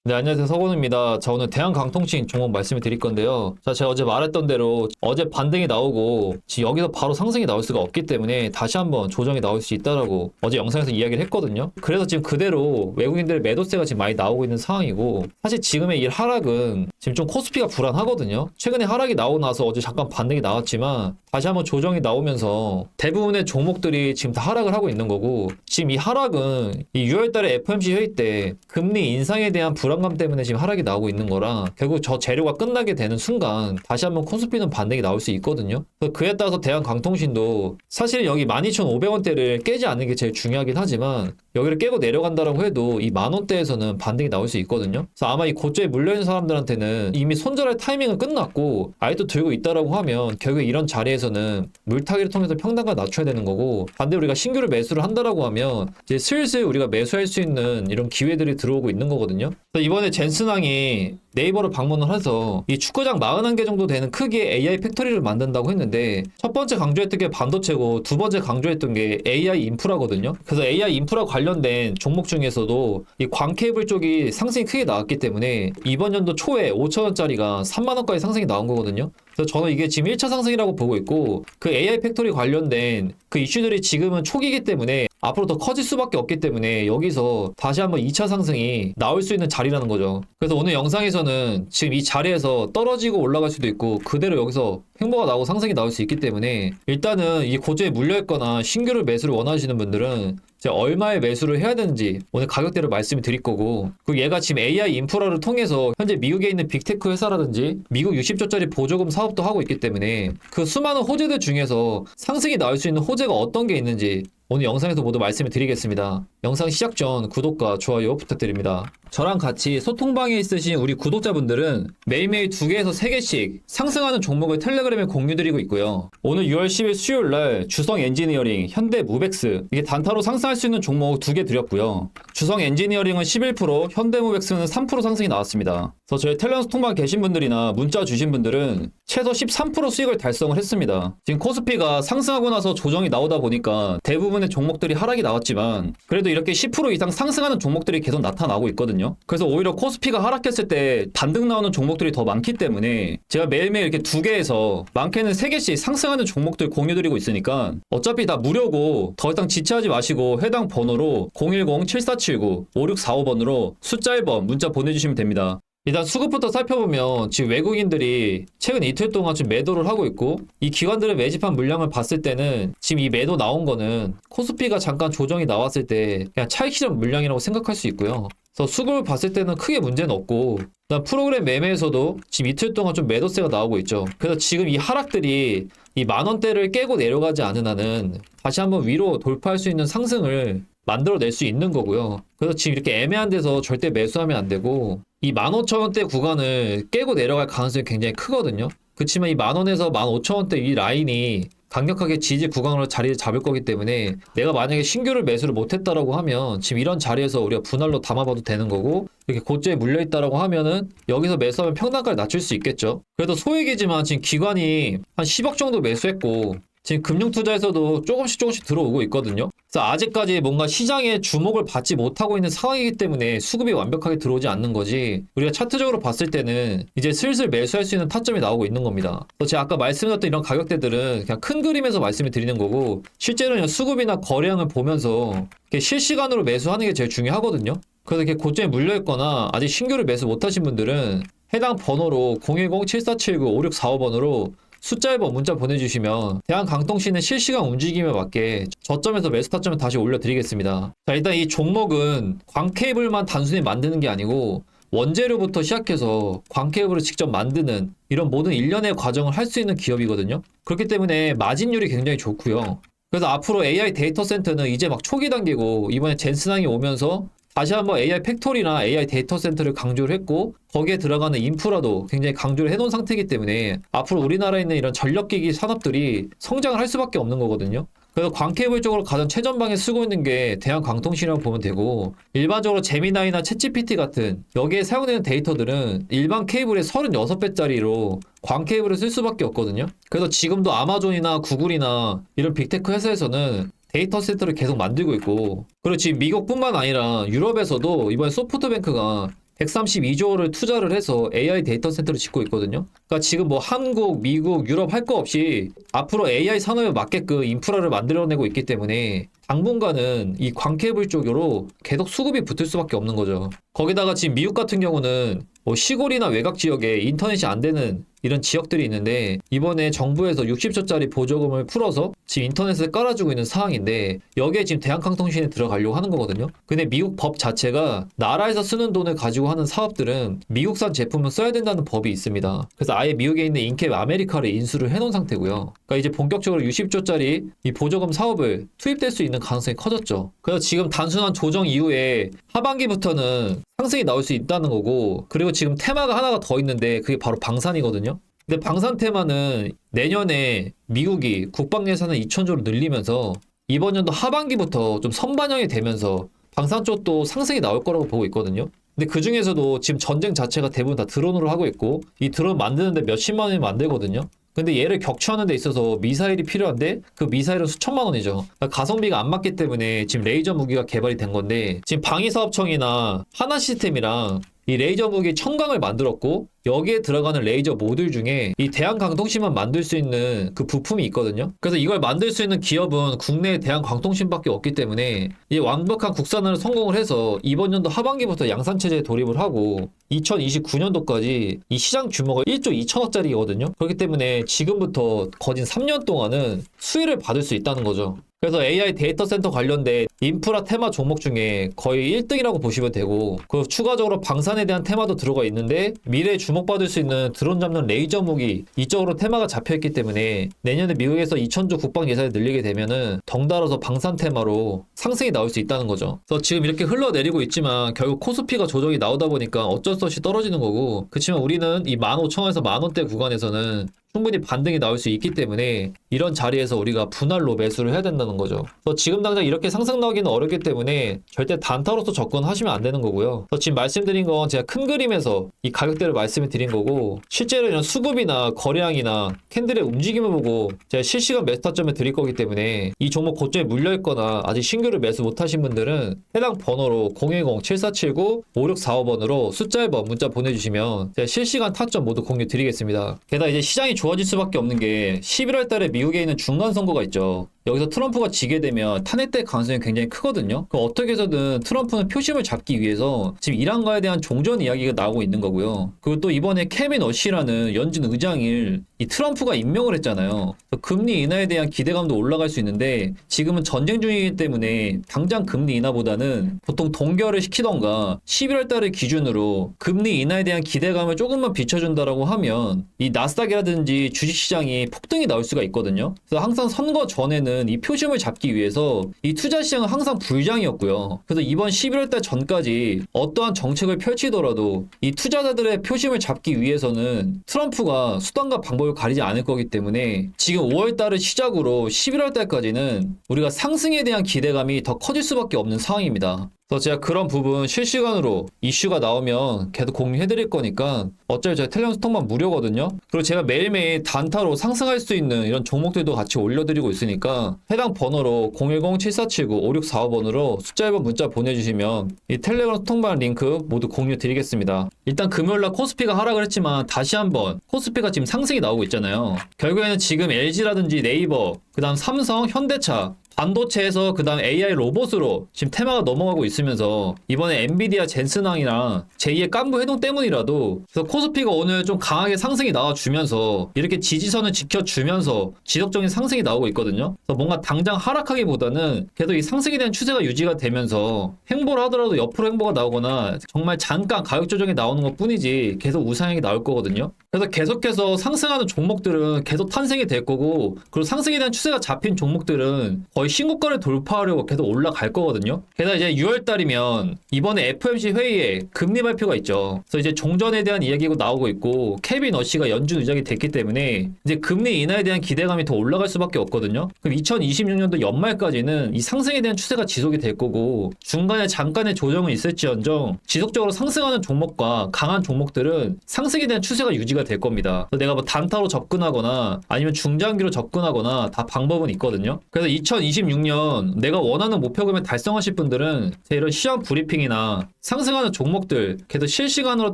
네, 안녕하세요. 서건우입니다. 자, 오늘 대한강통신 종목 말씀을 드릴 건데요. 자, 제가 어제 말했던 대로 어제 반등이 나오고 지금 여기서 바로 상승이 나올 수가 없기 때문에 다시 한번 조정이 나올 수 있다라고 어제 영상에서 이야기를 했거든요. 그래서 지금 그대로 외국인들의 매도세가 지금 많이 나오고 있는 상황이고, 사실 지금의 이 하락은 지금 좀 코스피가 불안하거든요. 최근에 하락이 나오고 나서 어제 잠깐 반등이 나왔지만 다시 한번 조정이 나오면서 대부분의 종목들이 지금 다 하락을 하고 있는 거고, 지금 이 하락은 이 6월달에 FOMC 회의 때 금리 인상에 대한 불안감 때문에 지금 하락이 나오고 있는 거라, 결국 저 재료가 끝나게 되는 순간 다시 한번 코스피는 반등이 나올 수 있거든요. 그에 따라서 대한강통신도 사실 여기 12,500원대를 깨지 않는 게 제일 중요하긴 하지만 여기를 깨고 내려간다라고 해도 이 만원대에서는 반등이 나올 수 있거든요. 그래서 아마 이 고점에 물려있는 사람들한테는 이미 손절할 타이밍은 끝났고 아직도 들고 있다라고 하면 결국 이런 자리에서는 물타기를 통해서 평단가 낮춰야 되는 거고, 반대로 우리가 신규를 매수를 한다라고 하면 이제 슬슬 우리가 매수할 수 있는 이런 기회들이 들어오고 있는 거거든요. 그래서 이번에 젠슨항이 네이버를 방문을 해서 이 축구장 41개 정도 되는 크기의 AI 팩토리를 만든다고 했는데, 첫 번째 강조했던 게 반도체고 두 번째 강조했던 게 AI 인프라거든요. 그래서 AI 인프라 관련된 종목 중에서도 이 광케이블 쪽이 상승이 크게 나왔기 때문에 이번 연도 초에 5,000원짜리가 3만원까지 상승이 나온 거거든요. 그래서 저는 이게 지금 1차 상승이라고 보고 있고, 그 AI 팩토리 관련된 그 이슈들이 지금은 초기이기 때문에 앞으로 더 커질 수밖에 없기 때문에 여기서 다시 한번 2차 상승이 나올 수 있는 자리라는 거죠. 그래서 오늘 영상에서는 지금 이 자리에서 떨어지고 올라갈 수도 있고 그대로 여기서 횡보가 나오고 상승이 나올 수 있기 때문에, 일단은 이 고점에 물려있거나 신규를 매수를 원하시는 분들은 제가 얼마에 매수를 해야 되는지 오늘 가격대를 말씀을 드릴 거고, 그리고 얘가 지금 AI 인프라를 통해서 현재 미국에 있는 빅테크 회사라든지 미국 60조짜리 보조금 사업도 하고 있기 때문에 그 수많은 호재들 중에서 상승이 나올 수 있는 호재가 어떤 게 있는지 오늘 영상에서 모두 말씀을 드리겠습니다. 영상 시작 전 구독과 좋아요 부탁드립니다. 저랑 같이 소통방에 있으신 우리 구독자분들은 매일매일 2개에서 3개씩 상승하는 종목을 텔레그램에 공유드리고 있고요. 오늘 6월 10일 수요일날 주성 엔지니어링, 현대 무벡스, 이게 단타로 상승할 수 있는 종목 2개 드렸고요. 주성 엔지니어링은 11%, 현대 무벡스는 3% 상승이 나왔습니다. 그래서 저희 텔레그램 소통방 계신 분들이나 문자 주신 분들은 최소 13% 수익을 달성을 했습니다. 지금 코스피가 상승하고 나서 조정이 나오다 보니까 대부분의 종목들이 하락이 나왔지만 그래도 이렇게 10% 이상 상승하는 종목들이 계속 나타나고 있거든요. 그래서 오히려 코스피가 하락했을 때 반등 나오는 종목들이 더 많기 때문에 제가 매일매일 이렇게 2개에서 많게는 3개씩 상승하는 종목들 공유드리고 있으니까 어차피 다 무료고 더 이상 지체하지 마시고 해당 번호로 010-7479-5645번으로 숫자 1번 문자 보내주시면 됩니다. 일단 수급부터 살펴보면 지금 외국인들이 최근 이틀 동안 지금 매도를 하고 있고, 이 기관들의 매집한 물량을 봤을 때는 지금 이 매도 나온 거는 코스피가 잠깐 조정이 나왔을 때 그냥 차익 실현 물량이라고 생각할 수 있고요. 그래서 수급을 봤을 때는 크게 문제는 없고, 그다음 프로그램 매매에서도 지금 이틀 동안 좀 매도세가 나오고 있죠. 그래서 지금 이 하락들이 이 만원대를 깨고 내려가지 않은 한은 다시 한번 위로 돌파할 수 있는 상승을 만들어낼 수 있는 거고요. 그래서 지금 이렇게 애매한 데서 절대 매수하면 안 되고, 이 15,000원대 구간을 깨고 내려갈 가능성이 굉장히 크거든요. 그렇지만 이 만원에서 15,000원대 이 라인이 강력하게 지지 구간으로 자리를 잡을 거기 때문에 내가 만약에 신규를 매수를 못했다라고 하면 지금 이런 자리에서 우리가 분할로 담아봐도 되는 거고, 이렇게 고점에 물려있다라고 하면은 여기서 매수하면 평단가를 낮출 수 있겠죠. 그래도 소액이지만 지금 기관이 한 10억 정도 매수했고 지금 금융투자에서도 조금씩 들어오고 있거든요. 그래서 아직까지 뭔가 시장에 주목을 받지 못하고 있는 상황이기 때문에 수급이 완벽하게 들어오지 않는 거지, 우리가 차트적으로 봤을 때는 이제 슬슬 매수할 수 있는 타점이 나오고 있는 겁니다. 그래서 제가 아까 말씀드렸던 이런 가격대들은 그냥 큰 그림에서 말씀을 드리는 거고, 실제로는 수급이나 거래량을 보면서 실시간으로 매수하는 게 제일 중요하거든요. 그래서 이렇게 고점에 물려있거나 아직 신규를 매수 못하신 분들은 해당 번호로 010-7479-5645번으로 숫자 1번 문자 보내주시면 대한강통신의 실시간 움직임에 맞게 저점에서 매수 타점을 다시 올려드리겠습니다. 자, 일단 이 종목은 광케이블만 단순히 만드는 게 아니고 원재료부터 시작해서 광케이블을 직접 만드는 이런 모든 일련의 과정을 할 수 있는 기업이거든요. 그렇기 때문에 마진율이 굉장히 좋고요. 그래서 앞으로 AI 데이터 센터는 이제 막 초기 단계고, 이번에 젠슨항이 오면서 다시 한번 AI 팩토리나 AI 데이터 센터를 강조를 했고, 거기에 들어가는 인프라도 굉장히 강조를 해놓은 상태이기 때문에 앞으로 우리나라에 있는 이런 전력기기 산업들이 성장을 할 수밖에 없는 거거든요. 그래서 광케이블 쪽으로 가장 최전방에 쓰고 있는 게 대한강통신이라고 보면 되고, 일반적으로 제미나이나 챗GPT 같은 여기에 사용되는 데이터들은 일반 케이블의 36배짜리로 광케이블을 쓸 수밖에 없거든요. 그래서 지금도 아마존이나 구글이나 이런 빅테크 회사에서는 데이터 센터를 계속 만들고 있고, 그리고 지금 미국뿐만 아니라 유럽에서도 이번에 소프트뱅크가 132조 원을 투자를 해서 AI 데이터 센터를 짓고 있거든요. 그러니까 지금 뭐 한국, 미국, 유럽 할 거 없이 앞으로 AI 산업에 맞게끔 인프라를 만들어내고 있기 때문에 당분간은 이 광케이블 쪽으로 계속 수급이 붙을 수밖에 없는 거죠. 거기다가 지금 미국 같은 경우는 뭐 시골이나 외곽 지역에 인터넷이 안 되는 이런 지역들이 있는데 이번에 정부에서 60조짜리 보조금을 풀어서 지금 인터넷을 깔아주고 있는 상황인데 여기에 지금 대한강통신에 들어가려고 하는 거거든요. 근데 미국 법 자체가 나라에서 쓰는 돈을 가지고 하는 사업들은 미국산 제품을 써야 된다는 법이 있습니다. 그래서 아예 미국에 있는 인캡 아메리카를 인수를 해놓은 상태고요. 그러니까 이제 본격적으로 60조짜리 이 보조금 사업을 투입될 수 있는 가능성이 커졌죠. 그래서 지금 단순한 조정 이후에 하반기부터는 상승이 나올 수 있다는 거고, 그리고 지금 테마가 하나가 더 있는데 그게 바로 방산이거든요. 근데 방산 테마는 내년에 미국이 국방 예산을 2,000조로 늘리면서 이번 연도 하반기부터 좀 선반영이 되면서 방산 쪽도 상승이 나올 거라고 보고 있거든요. 근데 그 중에서도 지금 전쟁 자체가 대부분 다 드론으로 하고 있고 이 드론 만드는데 몇십만 원이 만들거든요. 근데 얘를 격추하는 데 있어서 미사일이 필요한데 그 미사일은 수천만 원이죠. 그러니까 가성비가 안 맞기 때문에 지금 레이저 무기가 개발이 된 건데 지금 방위사업청이나 하나시스템이랑 이 레이저 무기 청강을 만들었고 여기에 들어가는 레이저 모듈 중에 이 대한강통신만 만들 수 있는 그 부품이 있거든요. 그래서 이걸 만들 수 있는 기업은 국내에 대한강통신밖에 없기 때문에 이 완벽한 국산화를 성공을 해서 이번 연도 하반기부터 양산체제에 돌입을 하고 2029년도까지 이 시장 규모가 1조 2천억짜리거든요. 그렇기 때문에 지금부터 거진 3년 동안은 수혜를 받을 수 있다는 거죠. 그래서 AI 데이터 센터 관련된 인프라 테마 종목 중에 거의 1등이라고 보시면 되고, 그리고 추가적으로 방산에 대한 테마도 들어가 있는데 미래에 주목받을 수 있는 드론 잡는 레이저 무기 이쪽으로 테마가 잡혀있기 때문에 내년에 미국에서 2,000조 국방 예산을 늘리게 되면은 덩달아서 방산 테마로 상승이 나올 수 있다는 거죠. 그래서 지금 이렇게 흘러내리고 있지만 결국 코스피가 조정이 나오다 보니까 어쩔 수 없이 떨어지는 거고, 그렇지만 우리는 이 15,000원에서 만원대 구간에서는 충분히 반등이 나올 수 있기 때문에 이런 자리에서 우리가 분할로 매수를 해야 된다는 거죠. 그래서 지금 당장 이렇게 상승 나오기는 어렵기 때문에 절대 단타로서 접근하시면 안 되는 거고요. 그래서 지금 말씀드린 건 제가 큰 그림에서 이 가격대를 말씀을 드린 거고, 실제로 이런 수급이나 거래량이나 캔들의 움직임을 보고 제가 실시간 매수 타점을 드릴 거기 때문에 이 종목 고점에 물려있거나 아직 신규를 매수 못하신 분들은 해당 번호로 010-7479-5645번으로 숫자 1번 문자 보내주시면 제가 실시간 타점 모두 공유 드리겠습니다. 게다가 이제 시장이 좋아질 수밖에 없는 게 11월 달에 미국에 있는 중간 선거가 있죠. 여기서 트럼프가 지게 되면 탄핵될 가능성이 굉장히 크거든요. 그럼 어떻게 해서든 트럼프는 표심을 잡기 위해서 지금 이란과에 대한 종전 이야기가 나오고 있는 거고요. 그리고 또 이번에 케빈 어시라는 연준 의장을 이 트럼프가 임명을 했잖아요. 금리 인하에 대한 기대감도 올라갈 수 있는데 지금은 전쟁 중이기 때문에 당장 금리 인하보다는 보통 동결을 시키던가 11월 달을 기준으로 금리 인하에 대한 기대감을 조금만 비춰준다라고 하면 이 나스닥이라든지 주식시장이 폭등이 나올 수가 있거든요. 그래서 항상 선거 전에는 이 표심을 잡기 위해서 이 투자 시장은 항상 불장이었고요. 그래서 이번 11월 달 전까지 어떠한 정책을 펼치더라도 이 투자자들의 표심을 잡기 위해서는 트럼프가 수단과 방법을 가리지 않을 거기 때문에 지금 5월 달을 시작으로 11월 달까지는 우리가 상승에 대한 기대감이 더 커질 수밖에 없는 상황입니다. 그래서 제가 그런 부분 실시간으로 이슈가 나오면 계속 공유해드릴 거니까 어차피 제가 텔레그램 스톡만 무료거든요. 그리고 제가 매일매일 단타로 상승할 수 있는 이런 종목들도 같이 올려드리고 있으니까 해당 번호로 010-7479-5645번으로 숫자 1번 문자 보내주시면 이 텔레그램 스톡방 링크 모두 공유 드리겠습니다. 일단 금요일날 코스피가 하락을 했지만 다시 한번 코스피가 지금 상승이 나오고 있잖아요. 결국에는 지금 LG라든지 네이버, 그 다음 삼성, 현대차 반도체에서 그 다음 AI 로봇으로 지금 테마가 넘어가고 있으면서 이번에 엔비디아 젠슨왕이랑 제2의 깐부 해동 때문이라도 그래서 코스피가 오늘 좀 강하게 상승이 나와주면서 이렇게 지지선을 지켜주면서 지속적인 상승이 나오고 있거든요. 그래서 뭔가 당장 하락하기보다는 계속 이 상승에 대한 추세가 유지가 되면서 횡보를 하더라도 옆으로 횡보가 나오거나 정말 잠깐 가격 조정이 나오는 것 뿐이지 계속 우상향이 나올 거거든요. 그래서 계속해서 상승하는 종목들은 계속 탄생이 될 거고, 그리고 상승에 대한 추세가 잡힌 종목들은 거의 신고가를 돌파하려고 계속 올라갈 거거든요. 게다가 이제 6월 달이면 이번에 FOMC 회의에 금리 발표가 있죠. 그래서 이제 종전에 대한 이야기가 나오고 있고 케빈 어시가 연준 의장이 됐기 때문에 이제 금리 인하에 대한 기대감이 더 올라갈 수밖에 없거든요. 그럼 2026년도 연말까지는 이 상승에 대한 추세가 지속이 될 거고 중간에 잠깐의 조정은 있을지언정 지속적으로 상승하는 종목과 강한 종목들은 상승에 대한 추세가 유지가 유지가 될 겁니다. 그래서 내가 뭐 단타로 접근하거나 아니면 중장기로 접근하거나 다 방법은 있거든요. 그래서 2026년 내가 원하는 목표 금액 달성하실 분들은 제 이런 시험 브리핑이나 상승하는 종목들 계속 실시간으로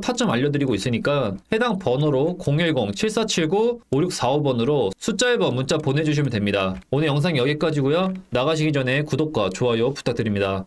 타점 알려드리고 있으니까 해당 번호로 010-7479-5645번으로 숫자 1번 문자 보내주시면 됩니다. 오늘 영상 여기까지고요. 나가시기 전에 구독과 좋아요 부탁드립니다.